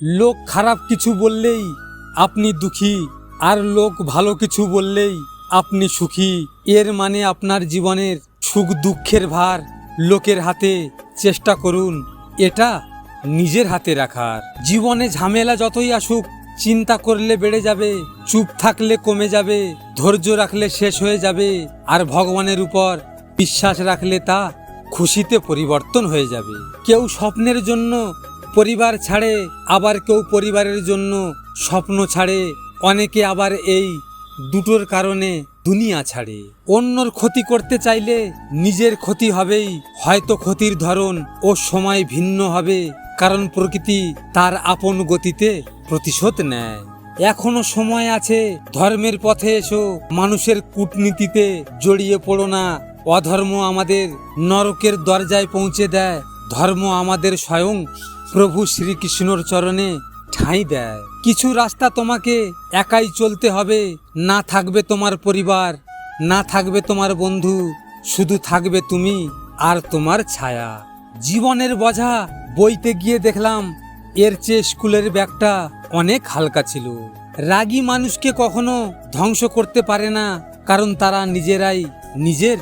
লোক খারাপ কিছু বললেই আপনি দুঃখী, আর লোক ভালো কিছু বললেই আপনি সুখী। এর মানে আপনার জীবনের সুখ দুঃখের ভার লোকের হাতে চেষ্টা করুন এটা নিজের হাতে রাখার। জীবনে ঝামেলা যতই আসুক চিন্তা করলে বেড়ে যাবে, চুপ থাকলে কমে যাবে, ধৈর্য রাখলে শেষ হয়ে যাবে, আর ভগবানের উপর বিশ্বাস রাখলে তা খুশিতে পরিবর্তন হয়ে যাবে। কেউ স্বপ্নের জন্য পরিবার ছাড়ে, আবার কেউ পরিবারের জন্য স্বপ্ন ছাড়ে, অনেকে আবার এই দুটোর কারণে দুনিয়া ছাড়ে। অন্যর ক্ষতি করতে চাইলে নিজের ক্ষতি হবেই, হয়তো ক্ষতির ধরন ও সময় ভিন্ন হবে, কারণ প্রকৃতি তার আপন গতিতে প্রতিশোধ নেয়। এখনো সময় আছে, ধর্মের পথে এসো, মানুষের কূটনীতিতে জড়িয়ে পড়ো না। অধর্ম আমাদের নরকের দরজায় পৌঁছে দেয়, ধর্ম আমাদের স্বয়ং প্রভু শ্রীকৃষ্ণর চরণে ঠাঁই দেয়। কিছু রাস্তা তোমাকে একাই চলতে হবে, না থাকবে তোমার পরিবার, না থাকবে তোমার বন্ধু, শুধু থাকবে তুমি আর তোমার ছায়া। জীবনের বোঝা বইতে গিয়ে দেখলাম এর চেয়ে স্কুলের ব্যাগটা অনেক হালকা ছিল। রাগী মানুষকে কখনো ধ্বংস করতে পারে না, কারণ তারা নিজেরাই নিজের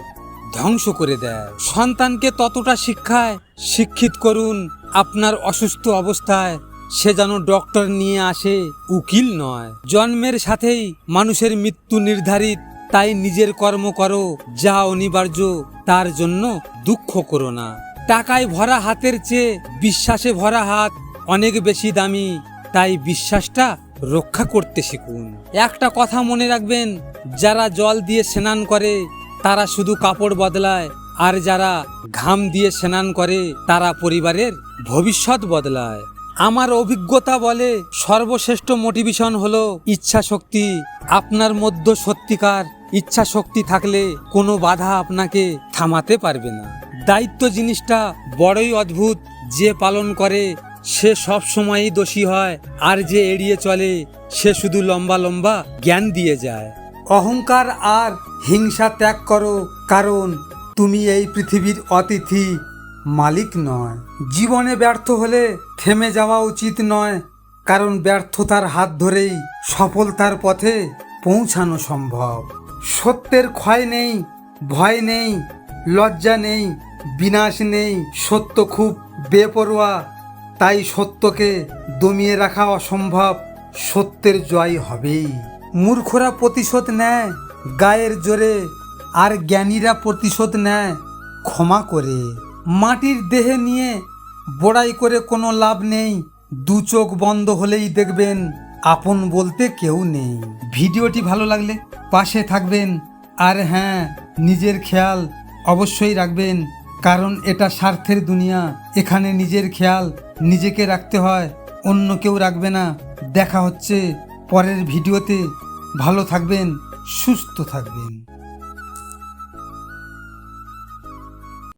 ধ্বংস করে দেয়। সন্তানকে ততটা শিক্ষায় শিক্ষিত করুন আপনার অসুস্থ অবস্থায় সে যেন ডক্টর নিয়ে আসে, উকিল নয়। জন্মের সাথেই মানুষের মৃত্যু নির্ধারিত, তাই নিজের কর্ম করো যা অনিবার্য, তার জন্য দুঃখ করো না। টাকায় ভরা হাতের চেয়ে বিশ্বাসে ভরা হাত অনেক বেশি দামি, তাই বিশ্বাসটা রক্ষা করতে শিখুন। একটা কথা মনে রাখবেন, যারা জল দিয়ে স্নান করে তারা শুধু কাপড় বদলায়, আর যারা ঘাম দিয়ে স্নান করে তারা পরিবারের ভবিষ্যৎ বদলায়। আমার অভিজ্ঞতা বলে সর্বশ্রেষ্ঠ মোটিভেশন হলো ইচ্ছা শক্তি। আপনার মধ্যে সত্যিকার ইচ্ছা শক্তি থাকলে কোনো বাধা আপনাকে থামাতে পারবে না। দায়িত্ব জিনিসটা বড়ই অদ্ভুত, যে পালন করে সে সব সময়ই দোষী হয়, আর যে এড়িয়ে চলে সে শুধু লম্বা লম্বা জ্ঞান দিয়ে যায়। অহংকার আর হিংসা ত্যাগ করো, কারণ তুমি এই পৃথিবীর অতিথি, মালিক নয়। জীবনে ব্যর্থ হলে থেমে যাওয়া উচিত নয়, কারণ ব্যর্থতার হাত ধরেই সফলতার পথে পৌঁছানো সম্ভব। সত্যের ক্ষয় নেই, ভয় নেই, লজ্জা নেই, বিনাশ নেই। সত্য খুব বেপরোয়া, তাই সত্যকে দমিয়ে রাখা অসম্ভব, সত্যের জয় হবেই। মূর্খরা প্রতিশোধ নেয় গায়ের জোরে, আর জ্ঞানীরা প্রতিশোধ নেয় ক্ষমা করে। মাটির দেহে নিয়ে বড়াই করে কোনো লাভ নেই, দু চোখ বন্ধ হলেই দেখবেন আপন বলতে কেউ নেই। ভিডিওটি ভালো লাগলে পাশে থাকবেন, আর হ্যাঁ, নিজের খেয়াল অবশ্যই রাখবেন, কারণ এটা স্বার্থের দুনিয়া। এখানে নিজের খেয়াল নিজেকে রাখতে হয়, অন্য কেউ রাখবে না। দেখা হচ্ছে পরের ভিডিওতে। ভালো থাকবেন, সুস্থ থাকবেন।